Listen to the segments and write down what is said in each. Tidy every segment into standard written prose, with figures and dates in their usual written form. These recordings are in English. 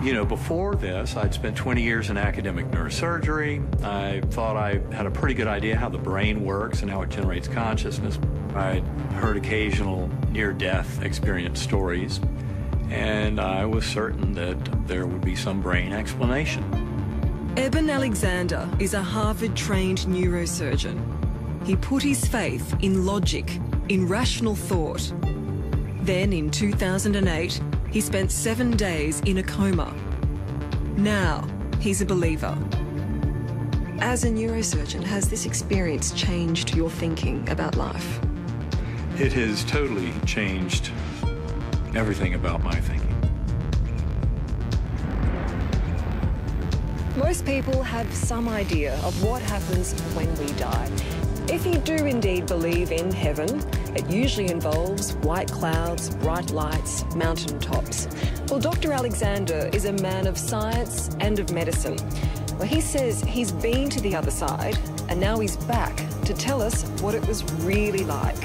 You know, before this, I'd spent 20 years in academic neurosurgery. I thought I had a pretty good idea how the brain works and how it generates consciousness. I'd heard occasional near-death experience stories, and I was certain that there would be some brain explanation. Eben Alexander is a Harvard-trained neurosurgeon. He put his faith in logic, in rational thought. Then, in 2008, he spent 7 days in a coma. Now, he's a believer. As a neurosurgeon, has this experience changed your thinking about life? It has totally changed everything about my thinking. Most people have some idea of what happens when we die. If you do indeed believe in heaven, it usually involves white clouds, bright lights, mountain tops. Well, Dr. Alexander is a man of science and of medicine. Well, he says he's been to the other side, and now he's back to tell us what it was really like.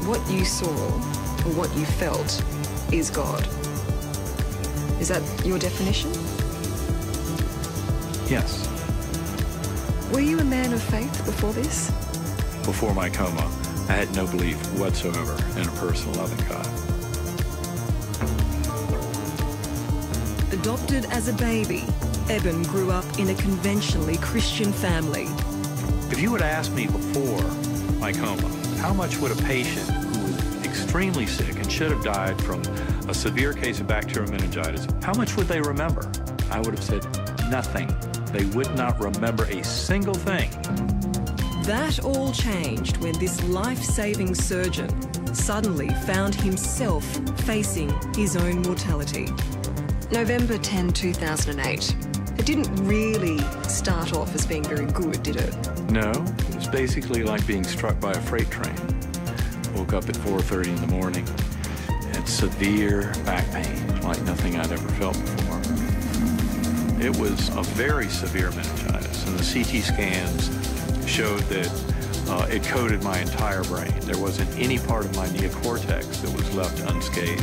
What you saw, or what you felt, is God. Is that your definition? Yes. Were you a man of faith before this? Before my coma, I had no belief whatsoever in a personal loving God. Adopted as a baby, Eben grew up in a conventionally Christian family. If you would ask me before my coma, how much would a patient who was extremely sick and should have died from a severe case of bacterial meningitis, how much would they remember? I would have said nothing. They would not remember a single thing. That all changed when this life-saving surgeon suddenly found himself facing his own mortality. November 10, 2008. It didn't really start off as being very good, did it? No, it was basically like being struck by a freight train. Woke up at 4:30 in the morning, had severe back pain, like nothing I'd ever felt before. It was a very severe meningitis, and the CT scans showed that it coated my entire brain. There wasn't any part of my neocortex that was left unscathed.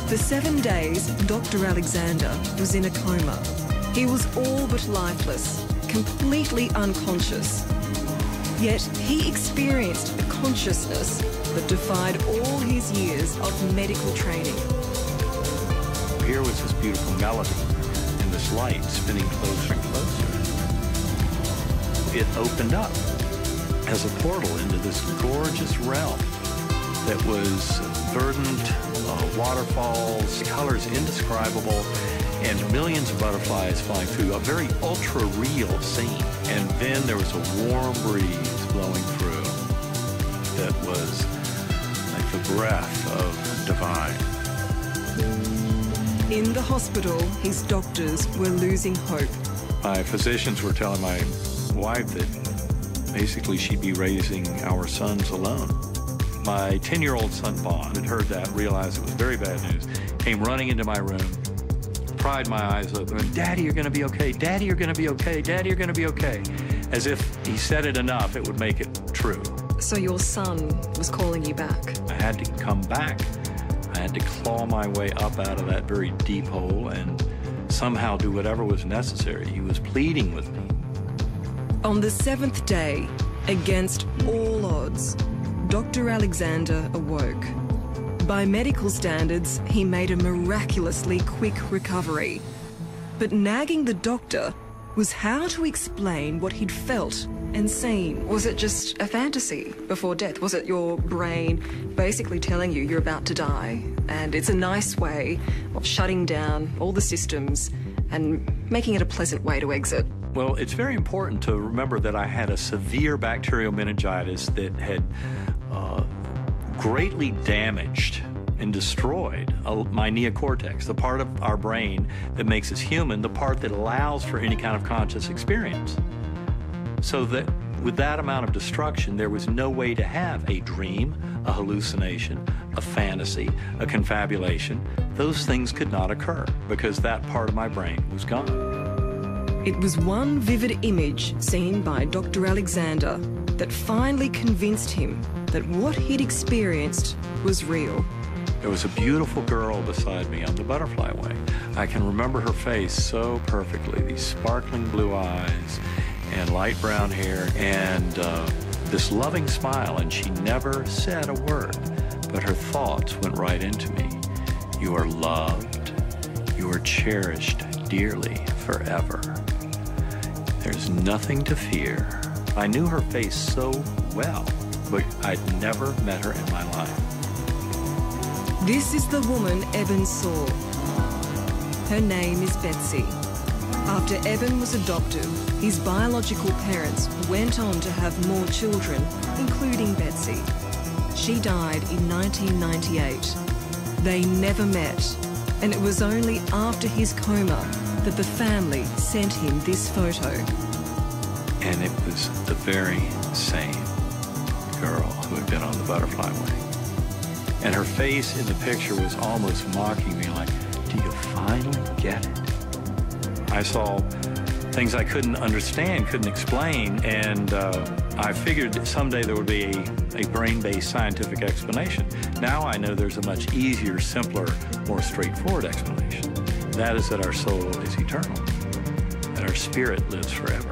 For 7 days, Dr. Alexander was in a coma. He was all but lifeless, completely unconscious. Yet he experienced a consciousness that defied all his years of medical training. Here was this beautiful melody, and this light spinning closer and closer. It opened up as a portal into this gorgeous realm that was verdant, waterfalls, colors indescribable, and millions of butterflies flying through, a very ultra-real scene. And then there was a warm breeze blowing through that was like the breath of divine. In the hospital, his doctors were losing hope. My physicians were telling my wife that basically she'd be raising our sons alone. My 10-year-old son, Vaughn, had heard that, realized it was very bad news, came running into my room, pried my eyes open, and, "Daddy, you're going to be okay. Daddy, you're going to be okay. Daddy, you're going to be okay." As if he said it enough, it would make it true. So your son was calling you back? I had to come back. I had to claw my way up out of that very deep hole and somehow do whatever was necessary. He was pleading with me. On the 7th day, against all odds, Dr. Alexander awoke. By medical standards, he made a miraculously quick recovery. But nagging the doctor was how to explain what he'd felt and seen. Was it just a fantasy before death? Was it your brain basically telling you you're about to die, and it's a nice way of shutting down all the systems and making it a pleasant way to exit? Well, it's very important to remember that I had a severe bacterial meningitis that had greatly damaged and destroyed my neocortex, the part of our brain that makes us human, the part that allows for any kind of conscious experience. So that with that amount of destruction, there was no way to have a dream, a hallucination, a fantasy, a confabulation. Those things could not occur because that part of my brain was gone. It was one vivid image seen by Dr. Alexander that finally convinced him that what he'd experienced was real. There was a beautiful girl beside me on the butterfly wing. I can remember her face so perfectly, these sparkling blue eyes and light brown hair and this loving smile, and she never said a word, but her thoughts went right into me. You are loved, you are cherished dearly forever. There's nothing to fear. I knew her face so well, but I'd never met her in my life. This is the woman Eben saw. Her name is Betsy. After Eben was adopted, his biological parents went on to have more children, including Betsy. She died in 1998. They never met, and it was only after his coma that the family sent him this photo. And it was the very same girl who had been on the butterfly wing. And her face in the picture was almost mocking me, like, do you finally get it? I saw things I couldn't understand, couldn't explain, and I figured someday there would be a brain-based scientific explanation. Now I know there's a much easier, simpler, more straightforward explanation. That is that our soul is eternal, that our spirit lives forever.